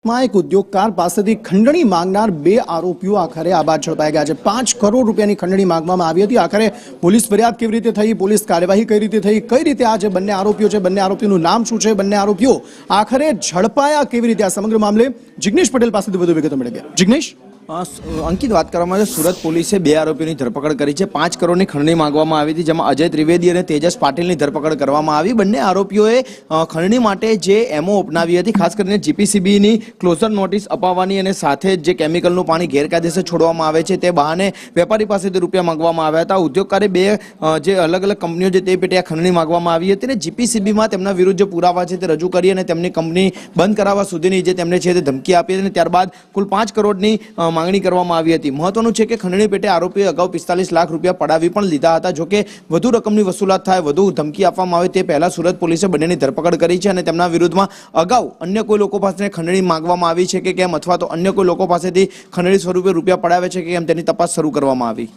માં એક ઉદ્યોગકાર પાસેથી ખંડણી માંગનાર બે આરોપીઓ આખરે આ બાદ ઝડપાઈ ગયા છે। 5 કરોડ રૂપિયાની ખંડણી માંગવામાં આવી હતી। આખરે પોલીસ ફરિયાદ કેવી રીતે થઈ, પોલીસ કાર્યવાહી કઈ રીતે થઈ, કઈ રીતે આ જે બંને આરોપીઓ છે, બંને આરોપીઓનું નામ શું છે, બંને આરોપીઓ આખરે ઝડપાયા કેવી રીતે, આ સમગ્ર મામલે જિગ્નેશ પટેલ પાસેથી વધુ વિગતો મળી ગયા। જિગ્નેશ, અંકિત, વાત કરવામાં આવે સુરત પોલીસે બે આરોપીઓની ધરપકડ કરી છે। 5 કરોડની ખંડણી માંગવામાં આવી હતી, જેમાં અજય ત્રિવેદી અને તેજસ પાટીલની ધરપકડ કરવામાં આવી। બંને આરોપીઓએ ખંડણી માટે જે એમઓ અપનાવી હતી, ખાસ કરીને જીપીસીબીની ક્લોઝર નોટિસ અપાવવાની અને સાથે જે કેમિકલનું પાણી ગેરકાયદેસર છોડવામાં આવે છે તે બહાને વેપારી પાસેથી રૂપિયા માંગવામાં આવ્યા હતા। ઉદ્યોગકારે બે જે અલગ અલગ કંપનીઓ છે તે પેટે આ ખંડણી માંગવામાં આવી હતી અને જીપીસીબીમાં તેમના વિરુદ્ધ જે પુરાવા છે તે રજૂ કરી અને તેમની કંપની બંધ કરાવવા સુધીની જે તેમને છે તે ધમકી આપી હતી અને ત્યારબાદ કુલ 5 કરોડની માંગણી કરવામાં આવી હતી। મહત્વનું છે કે ખંડણી પેટે આરોપીએ અગાઉ 45 લાખ રૂપિયા પડાવી પણ લીધા હતા। જોકે વધુ રકમની વસૂલાત થાય, વધુ ધમકી આપવામાં આવે તે પહેલા સુરત પોલીસે બંનેની ધરપકડ કરી છે અને તેમના વિરુદ્ધમાં અગાઉ અન્ય કોઈ લોકો પાસે ખંડણી માંગવામાં આવી છે કે કેમ, અથવા તો અન્ય કોઈ લોકો પાસેથી ખંડણી સ્વરૂપે રૂપિયા પડાવે છે કે કેમ, તેની તપાસ શરૂ કરવામાં આવી।